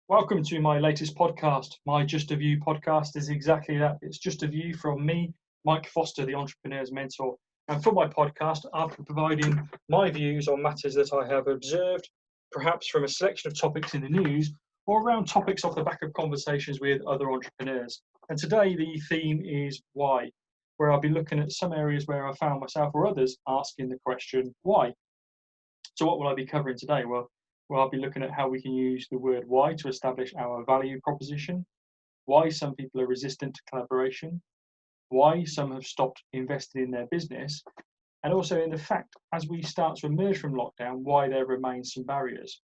Welcome to my latest podcast. My Just a View podcast is exactly that. It's just a view from me, Mike Foster, the entrepreneur's mentor. And for my podcast, I'll be providing my views on matters that I have observed, perhaps from a selection of topics in the news or around topics off the back of conversations with other entrepreneurs. And today the theme is why, where I'll be looking at some areas where I found myself or others asking the question, why? So what will I be covering today? Well, I'll be looking at how we can use the word why to establish our value proposition, why some people are resistant to collaboration, why some have stopped investing in their business, and also in the fact, as we start to emerge from lockdown, why there remains some barriers.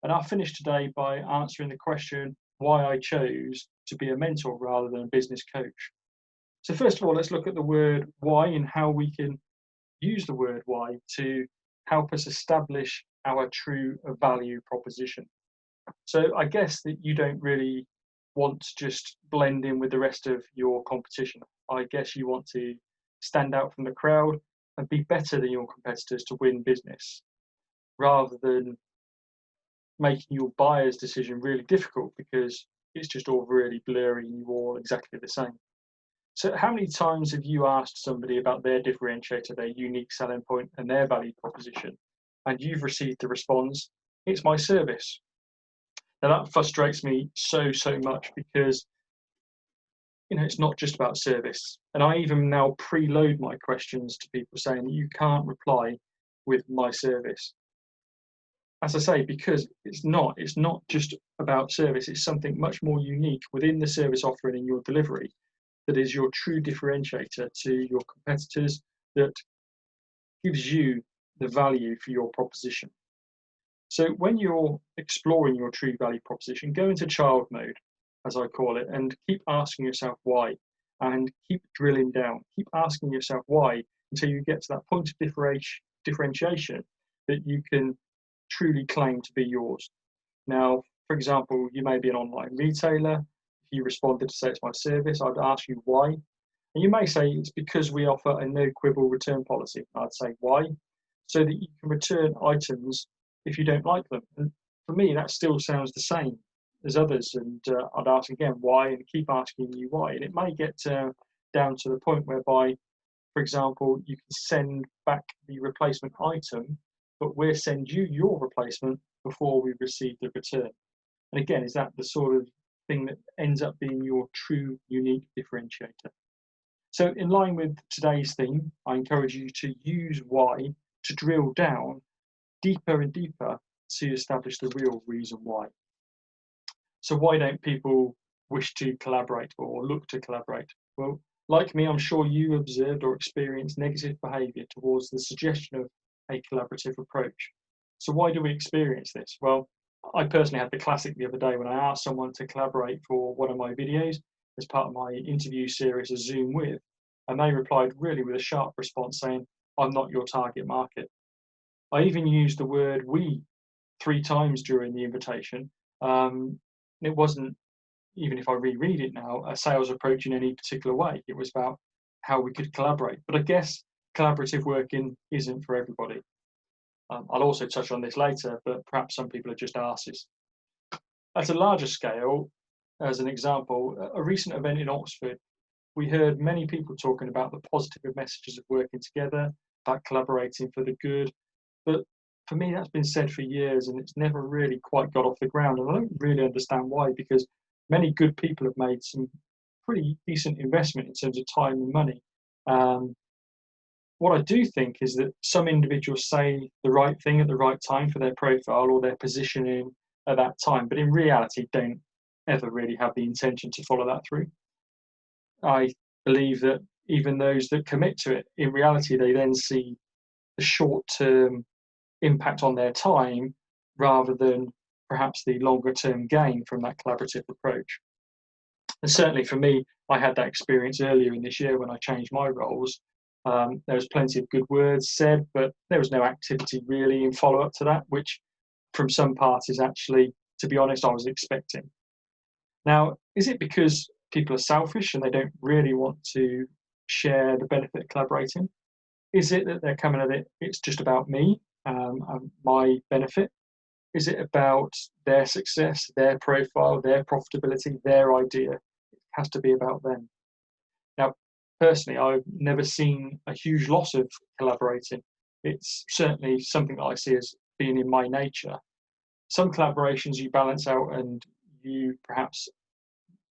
And I'll finish today by answering the question why I chose to be a mentor rather than a business coach. So first of all, let's look at the word why and how we can use the word why to help us establish our true value proposition. So I guess that you don't really want to just blend in with the rest of your competition. I guess you want to stand out from the crowd and be better than your competitors to win business, rather than making your buyer's decision really difficult because it's just all really blurry and you're all exactly the same. So how many times have you asked somebody about their differentiator, their unique selling point and their value proposition, and you've received the response, it's my service? Now that frustrates me so much because it's not just about service. And I even now preload my questions to people saying that you can't reply with my service. As I say, because it's not just about service, it's something much more unique within the service offering in your delivery that is your true differentiator to your competitors, that gives you the value for your proposition. So when you're exploring your true value proposition, go into child mode, as I call it, and keep asking yourself why, and keep drilling down. Keep asking yourself why until you get to that point of differentiation that you can truly claim to be yours. Now, for example, you may be an online retailer. If you responded to say it's my service, I'd ask you why. And you may say it's because we offer a no quibble return policy. I'd say why? So that you can return items if you don't like them. And for me, that still sounds the same as others. And I'd ask again why, and keep asking you why. And it may get down to the point whereby, for example, you can send back the replacement item, but we'll send you your replacement before we receive the return. And again, is that the sort of thing that ends up being your true unique differentiator? So in line with today's theme, I encourage you to use why to drill down deeper and deeper to establish the real reason why. So why don't people wish to collaborate or look to collaborate? Well, like me, I'm sure you observed or experienced negative behaviour towards the suggestion of a collaborative approach. So why do we experience this? Well, I personally had the classic the other day when I asked someone to collaborate for one of my videos as part of my interview series, A Zoom With, and they replied really with a sharp response saying, I'm not your target market. I even used the word we 3 times during the invitation. It wasn't, even if I reread it now, a sales approach in any particular way. It was about how we could collaborate. But I guess collaborative working isn't for everybody. I'll also touch on this later, but perhaps some people are just arses. At a larger scale, as an example, a recent event in Oxford, we heard many people talking about the positive messages of working together, about collaborating for the good. But for me, that's been said for years and it's never really quite got off the ground. And I don't really understand why, because many good people have made some pretty decent investment in terms of time and money. What I do think is that some individuals say the right thing at the right time for their profile or their positioning at that time, but in reality don't ever really have the intention to follow that through. I believe that even those that commit to it, in reality, they then see the short-term impact on their time rather than perhaps the longer-term gain from that collaborative approach. And certainly for me, I had that experience earlier in this year when I changed my roles. There was plenty of good words said, but there was no activity really in follow-up to that, which from some parties actually, to be honest, I was expecting. Now, is it because people are selfish and they don't really want to share the benefit of collaborating? Is it that they're coming at it, it's just about me and my benefit? Is it about their success, their profile, their profitability, their idea? It has to be about them. Now, personally, I've never seen a huge loss of collaborating. It's certainly something that I see as being in my nature. Some collaborations you balance out and you perhaps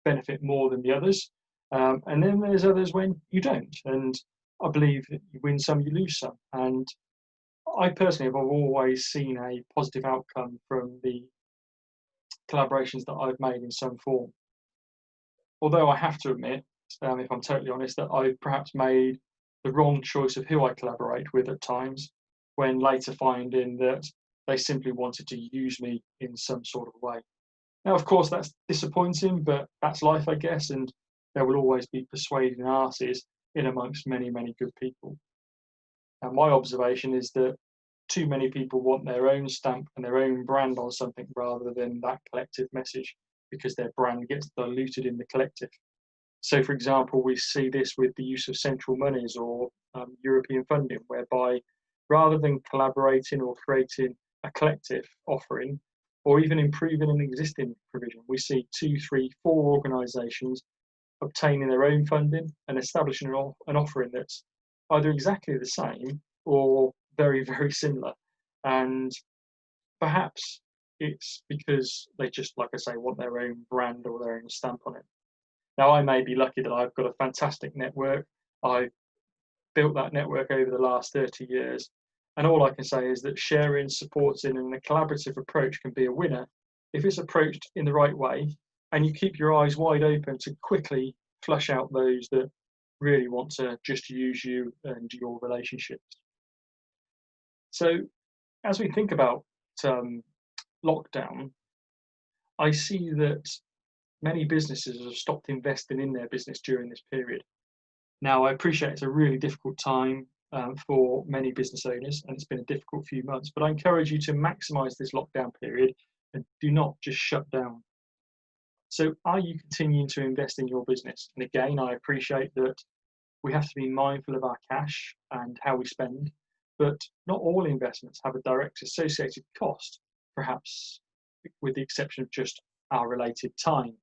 benefit more than the others. And then there's others when you don't. And I believe that you win some, you lose some. And I personally have always seen a positive outcome from the collaborations that I've made in some form. Although I have to admit, if I'm totally honest, that I've perhaps made the wrong choice of who I collaborate with at times, when later finding that they simply wanted to use me in some sort of way. Now, of course, that's disappointing, but that's life, I guess, and there will always be persuading arses in amongst many, many good people. And my observation is that too many people want their own stamp and their own brand on something rather than that collective message, because their brand gets diluted in the collective. So, for example, we see this with the use of central monies or European funding, whereby rather than collaborating or creating a collective offering, or even improving an existing provision, we see 2, 3, 4 organisations obtaining their own funding and establishing an offering that's either exactly the same or very, very similar. And perhaps it's because they just, like I say, want their own brand or their own stamp on it. Now, I may be lucky that I've got a fantastic network. I've built that network over the last 30 years. And all I can say is that sharing, supporting, and a collaborative approach can be a winner if it's approached in the right way and you keep your eyes wide open to quickly flush out those that really want to just use you and your relationships. So, as we think about lockdown, I see that many businesses have stopped investing in their business during this period. Now, I appreciate it's a really difficult time for many business owners, and it's been a difficult few months, but I encourage you to maximise this lockdown period and do not just shut down. So, are you continuing to invest in your business? And again, I appreciate that we have to be mindful of our cash and how we spend, but not all investments have a direct associated cost, perhaps with the exception of just our related time.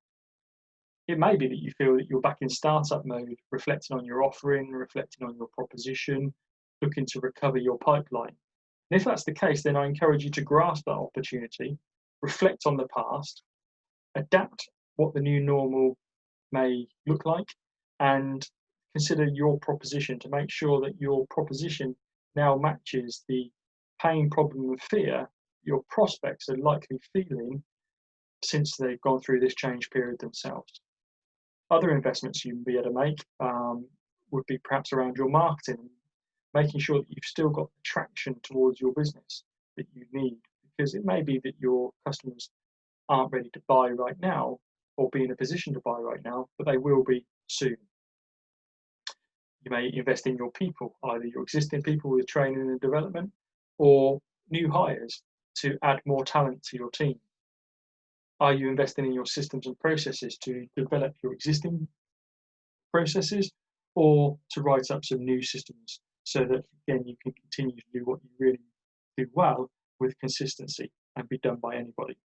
It may be that you feel that you're back in startup mode, reflecting on your offering, reflecting on your proposition, looking to recover your pipeline. And if that's the case, then I encourage you to grasp that opportunity, reflect on the past, adapt what the new normal may look like, and consider your proposition to make sure that your proposition now matches the pain, problem, and fear your prospects are likely feeling since they've gone through this change period themselves. Other investments you can be able to make would be perhaps around your marketing, making sure that you've still got the traction towards your business that you need, because it may be that your customers aren't ready to buy right now or be in a position to buy right now, but they will be soon. You may invest in your people, either your existing people with training and development or new hires to add more talent to your team. Are you investing in your systems and processes to develop your existing processes or to write up some new systems so that, again, you can continue to do what you really do well with consistency and be done by anybody?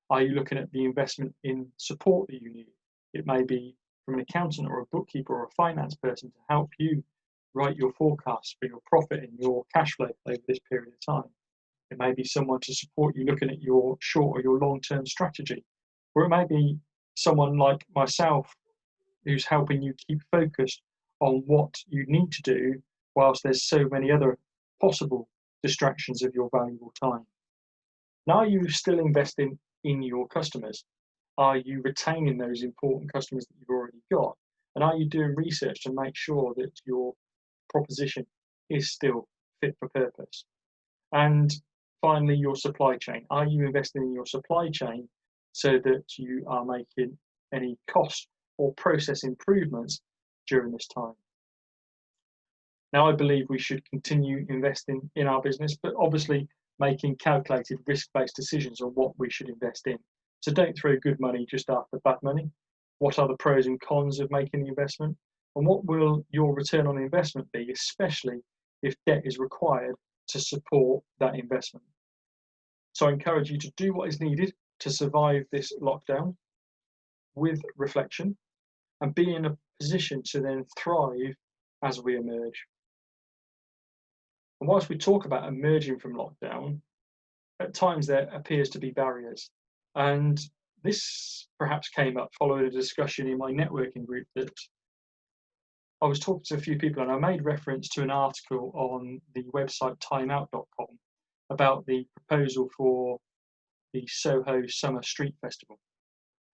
Are you looking at the investment in support that you need? It may be from an accountant or a bookkeeper or a finance person to help you write your forecasts for your profit and your cash flow over this period of time. It may be someone to support you looking at your short or your long-term strategy. Or it may be someone like myself who's helping you keep focused on what you need to do whilst there's so many other possible distractions of your valuable time. Now, are you still investing in your customers? Are you retaining those important customers that you've already got? And are you doing research to make sure that your proposition is still fit for purpose? And finally, your supply chain. Are you investing in your supply chain so that you are making any cost or process improvements during this time? Now, I believe we should continue investing in our business, but obviously making calculated risk-based decisions on what we should invest in. So don't throw good money just after bad money. What are the pros and cons of making the investment? And what will your return on investment be, especially if debt is required to support that investment? So I encourage you to do what is needed to survive this lockdown with reflection and be in a position to then thrive as we emerge. And whilst we talk about emerging from lockdown, at times there appears to be barriers. And this perhaps came up following a discussion in my networking group that I was talking to a few people, and I made reference to an article on the website timeout.com about the proposal for the Soho Summer Street Festival.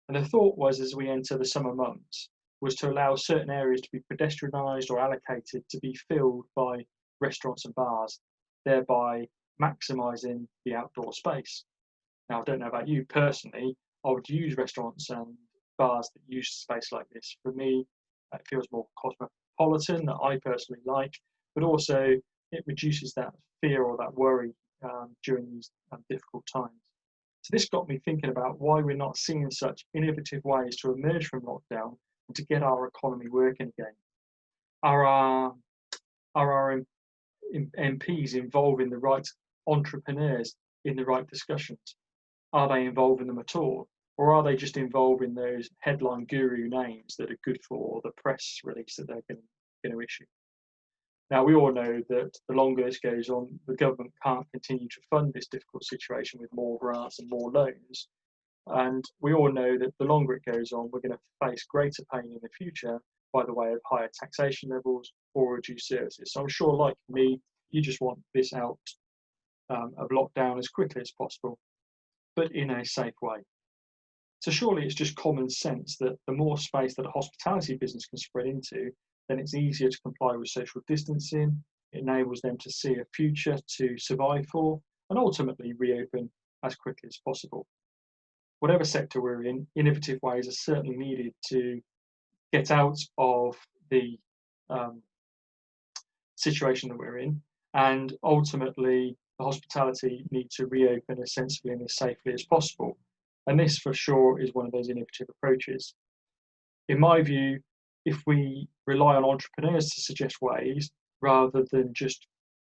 And the thought was, as we enter the summer months, was to allow certain areas to be pedestrianised or allocated to be filled by restaurants and bars, thereby maximising the outdoor space. Now, I don't know about you personally, I would use restaurants and bars that use space like this. For me, it feels more cosmopolitan, that I personally like, but also it reduces that fear or that worry during these difficult times. So this got me thinking about why we're not seeing such innovative ways to emerge from lockdown and to get our economy working again. Are our MPs involving the right entrepreneurs in the right discussions? Are they involving them at all? Or are they just involving those headline guru names that are good for the press release that they're going to issue? Now, we all know that the longer this goes on, the government can't continue to fund this difficult situation with more grants and more loans. And we all know that the longer it goes on, we're going to face greater pain in the future by the way of higher taxation levels or reduced services. So I'm sure, like me, you just want this out of lockdown as quickly as possible, but in a safe way. So surely it's just common sense that the more space that a hospitality business can spread into, then it's easier to comply with social distancing. It enables them to see a future to survive for and ultimately reopen as quickly as possible. Whatever sector we're in, innovative ways are certainly needed to get out of the situation that we're in, and ultimately the hospitality need to reopen as sensibly and as safely as possible. And this for sure is one of those innovative approaches. In my view, if we rely on entrepreneurs to suggest ways rather than just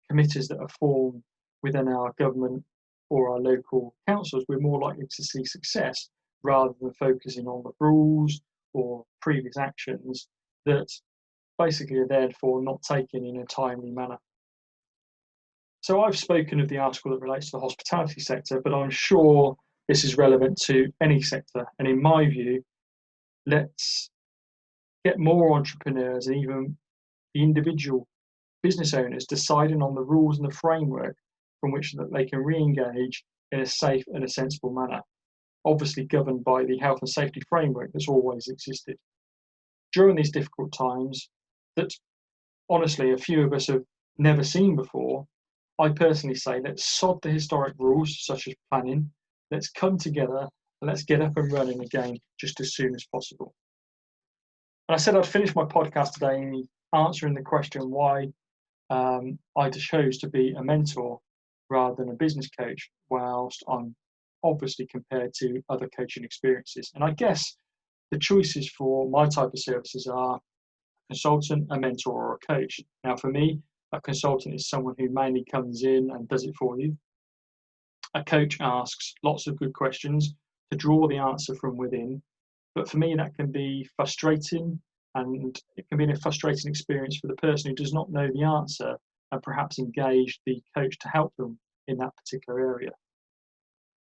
committees that are formed within our government or our local councils, we're more likely to see success rather than focusing on the rules or previous actions that basically are therefore not taken in a timely manner. So I've spoken of the article that relates to the hospitality sector, but I'm sure this is relevant to any sector. And in my view, let's get more entrepreneurs and even the individual business owners deciding on the rules and the framework from which that they can re-engage in a safe and a sensible manner, obviously governed by the health and safety framework that's always existed. During these difficult times that honestly a few of us have never seen before, I personally say let's sod the historic rules such as planning, let's come together and let's get up and running again just as soon as possible. And I said I'd finish my podcast today answering the question why I chose to be a mentor rather than a business coach, whilst I'm obviously compared to other coaching experiences. And I guess the choices for my type of services are a consultant, a mentor, or a coach. Now, for me, a consultant is someone who mainly comes in and does it for you. A coach asks lots of good questions to draw the answer from within. But for me, that can be frustrating, and it can be a frustrating experience for the person who does not know the answer and perhaps engage the coach to help them in that particular area.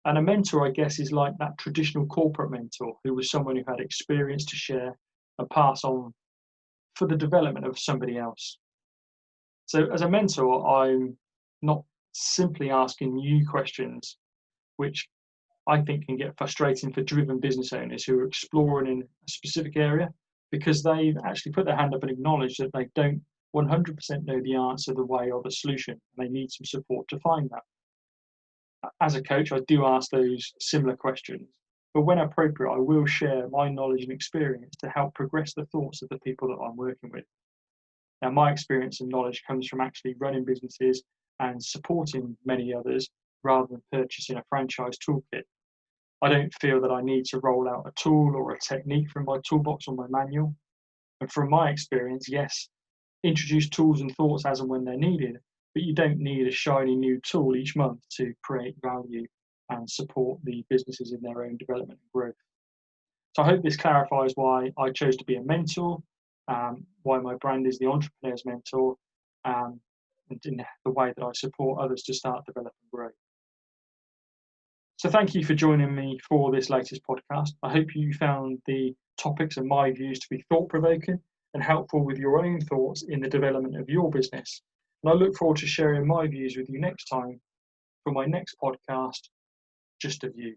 And a mentor, I guess, is like that traditional corporate mentor who was someone who had experience to share and pass on for the development of somebody else. So as a mentor, I'm not simply asking you questions, which I think can get frustrating for driven business owners who are exploring in a specific area because they've actually put their hand up and acknowledged that they don't 100% know the answer, the way, or the solution, and they need some support to find that. As a coach, I do ask those similar questions, but when appropriate, I will share my knowledge and experience to help progress the thoughts of the people that I'm working with. Now, my experience and knowledge comes from actually running businesses and supporting many others rather than purchasing a franchise toolkit. I don't feel that I need to roll out a tool or a technique from my toolbox or my manual. And from my experience, yes, introduce tools and thoughts as and when they're needed, but you don't need a shiny new tool each month to create value and support the businesses in their own development and growth. So I hope this clarifies why I chose to be a mentor, why my brand is the Entrepreneur's Mentor, and in the way that I support others to start, develop and grow. So thank you for joining me for this latest podcast. I hope you found the topics and my views to be thought-provoking and helpful with your own thoughts in the development of your business. And I look forward to sharing my views with you next time for my next podcast, Just a View.